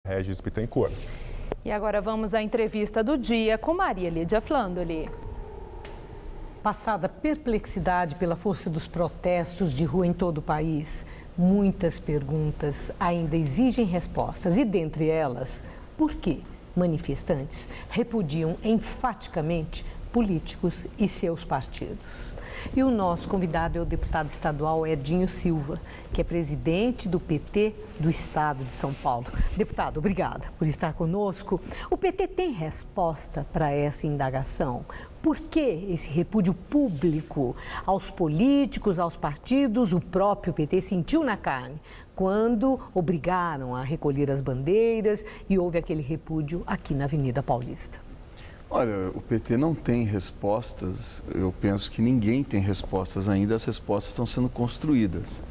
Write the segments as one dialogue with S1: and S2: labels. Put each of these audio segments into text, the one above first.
S1: Regis Bittencourt.
S2: E agora vamos à entrevista do dia com Maria Lídia Flandoli.
S3: Passada a perplexidade pela força dos protestos de rua em todo o país, muitas perguntas ainda exigem respostas e, dentre elas, por que manifestantes repudiam enfaticamente políticos e seus partidos? E o nosso convidado é o deputado estadual Edinho Silva, que é presidente do PT do Estado de São Paulo. Deputado, obrigada por estar conosco. O PT tem resposta para essa indagação? Por que esse repúdio público aos políticos, aos partidos? O próprio PT sentiu na carne quando obrigaram a recolher as bandeiras e houve aquele repúdio aqui na Avenida Paulista.
S4: Olha, o PT não tem respostas, eu penso que ninguém tem respostas ainda, as respostas estão sendo construídas.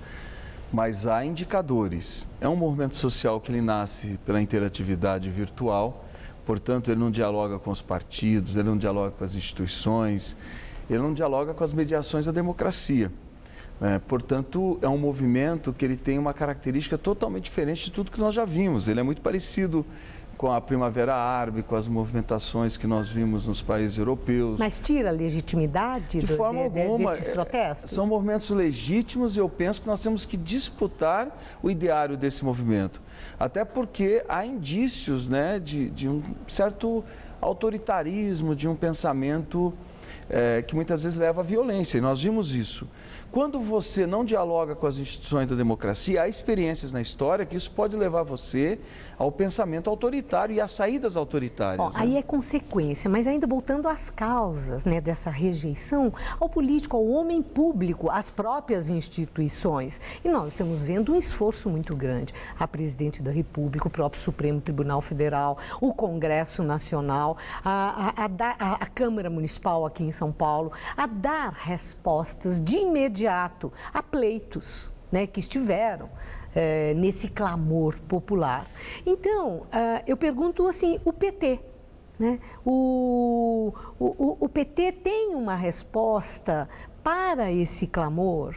S4: Mas há indicadores. É um movimento social que ele nasce pela interatividade virtual, portanto, ele não dialoga com os partidos, ele não dialoga com as instituições, ele não dialoga com as mediações da democracia. Portanto, é um movimento que ele tem uma característica totalmente diferente de tudo que nós já vimos. Ele é muito parecido com a Primavera Árabe, com as movimentações que nós vimos nos países europeus.
S3: Mas tira a legitimidade
S4: de forma alguma,
S3: desses protestos?
S4: São movimentos legítimos e eu penso que nós temos que disputar o ideário desse movimento. Até porque há indícios, né, de um certo autoritarismo, de um pensamento que muitas vezes leva à violência, e nós vimos isso. Quando você não dialoga com as instituições da democracia, há experiências na história que isso pode levar você ao pensamento autoritário e às saídas autoritárias.
S3: Aí é consequência, mas ainda voltando às causas, né, dessa rejeição ao político, ao homem público, às próprias instituições. E nós estamos vendo um esforço muito grande. A presidente da República, o próprio Supremo Tribunal Federal, o Congresso Nacional, a Câmara Municipal aqui em São Paulo, a dar respostas de imediato a pleitos, né, que estiveram nesse clamor popular. Então, eu pergunto assim, o PT, né? O PT tem uma resposta para esse clamor?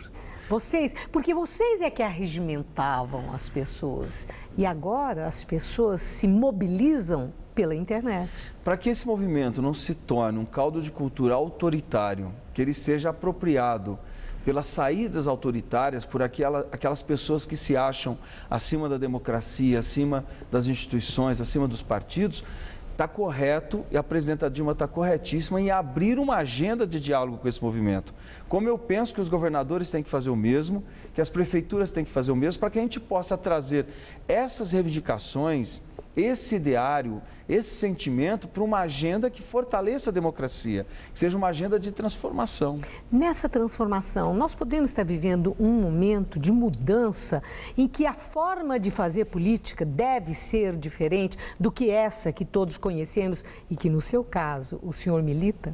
S3: Porque vocês é que arregimentavam as pessoas e agora as pessoas se mobilizam pela internet.
S4: Para que esse movimento não se torne um caldo de cultura autoritário, que ele seja apropriado pelas saídas autoritárias, por aquelas pessoas que se acham acima da democracia, acima das instituições, acima dos partidos, está correto e a presidenta Dilma está corretíssima em abrir uma agenda de diálogo com esse movimento. Como eu penso que os governadores têm que fazer o mesmo, que as prefeituras têm que fazer o mesmo, para que a gente possa trazer essas reivindicações, esse ideário, esse sentimento para uma agenda que fortaleça a democracia, que seja uma agenda de transformação.
S3: Nessa transformação, nós podemos estar vivendo um momento de mudança em que a forma de fazer política deve ser diferente do que essa que todos conhecemos e que, no seu caso, o senhor milita?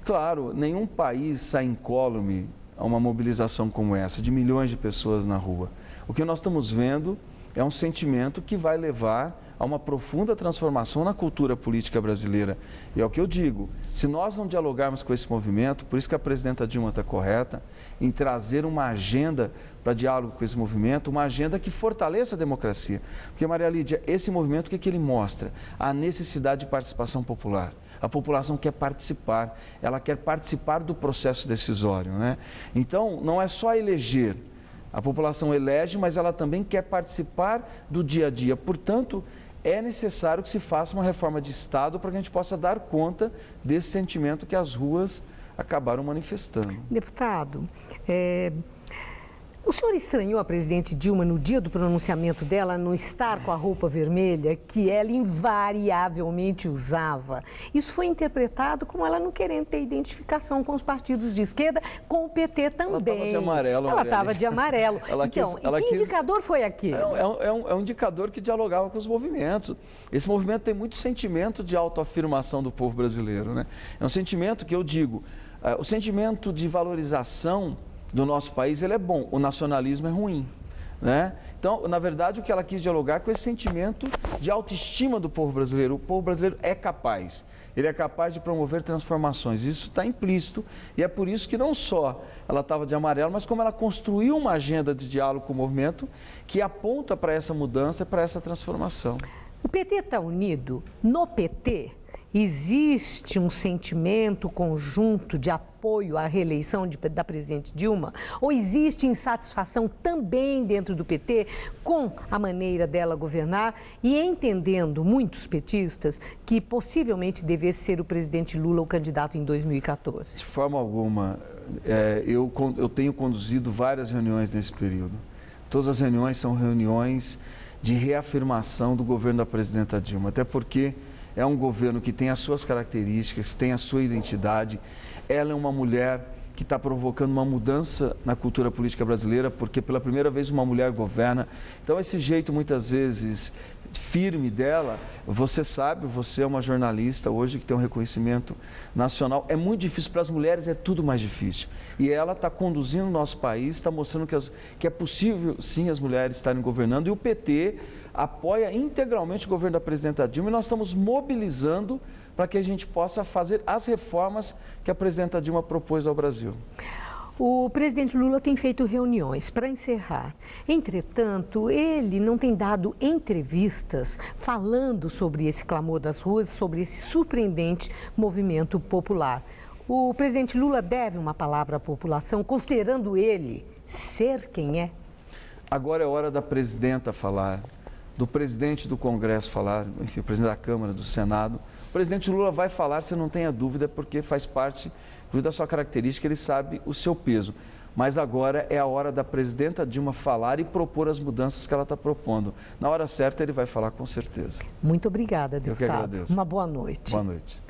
S4: Claro, nenhum país sai incólume a uma mobilização como essa, de milhões de pessoas na rua. O que nós estamos vendo é um sentimento que vai levar a uma profunda transformação na cultura política brasileira. E é o que eu digo, se nós não dialogarmos com esse movimento, por isso que a presidenta Dilma está correta, em trazer uma agenda para diálogo com esse movimento, uma agenda que fortaleça a democracia. Porque, Maria Lídia, esse movimento, o que ele mostra? A necessidade de participação popular. A população quer participar, ela quer participar do processo decisório, né? Então, não é só eleger. A população elege, mas ela também quer participar do dia a dia. Portanto, é necessário que se faça uma reforma de Estado para que a gente possa dar conta desse sentimento que as ruas acabaram manifestando.
S3: Deputado, o senhor estranhou a presidente Dilma no dia do pronunciamento dela não estar com a roupa vermelha que ela invariavelmente usava? Isso foi interpretado como ela não querendo ter identificação com os partidos de esquerda, com o PT também. Ela
S4: estava de amarelo.
S3: Ela estava de amarelo. Que indicador foi aquele?
S4: É um indicador que dialogava com os movimentos. Esse movimento tem muito sentimento de autoafirmação do povo brasileiro, né? É um sentimento que eu digo, o sentimento de valorização do nosso país, ele é bom, o nacionalismo é ruim, né? Então, na verdade, o que ela quis dialogar é com esse sentimento de autoestima do povo brasileiro. O povo brasileiro é capaz, ele é capaz de promover transformações, isso está implícito e é por isso que não só ela estava de amarelo, mas como ela construiu uma agenda de diálogo com o movimento que aponta para essa mudança e para essa transformação.
S3: O PT está unido? No PT, existe um sentimento conjunto de apoio à reeleição da presidente Dilma? Ou existe insatisfação também dentro do PT com a maneira dela governar e entendendo muitos petistas que possivelmente devesse ser o presidente Lula o candidato em 2014?
S4: De forma alguma. Eu tenho conduzido várias reuniões nesse período. Todas as reuniões são reuniões de reafirmação do governo da presidenta Dilma, até porque é um governo que tem as suas características, tem a sua identidade. Ela é uma mulher que está provocando uma mudança na cultura política brasileira, porque pela primeira vez uma mulher governa. Então esse jeito muitas vezes firme dela, você sabe, você é uma jornalista hoje que tem um reconhecimento nacional, é muito difícil para as mulheres, é tudo mais difícil. E ela está conduzindo o nosso país, está mostrando que é possível sim as mulheres estarem governando, e o PT apoia integralmente o governo da presidenta Dilma, e nós estamos mobilizando para que a gente possa fazer as reformas que a presidenta Dilma propôs ao Brasil.
S3: O presidente Lula tem feito reuniões para encerrar. Entretanto, ele não tem dado entrevistas falando sobre esse clamor das ruas, sobre esse surpreendente movimento popular. O presidente Lula deve uma palavra à população, considerando ele ser quem é?
S4: Agora é hora da presidenta falar, do presidente do Congresso falar, enfim, o presidente da Câmara, do Senado. O presidente Lula vai falar, você não tenha dúvida, porque faz parte da sua característica, ele sabe o seu peso. Mas agora é a hora da presidenta Dilma falar e propor as mudanças que ela está propondo. Na hora certa ele vai falar com certeza.
S3: Muito obrigada, deputado.
S4: Eu que agradeço.
S3: Uma boa noite.
S4: Boa noite.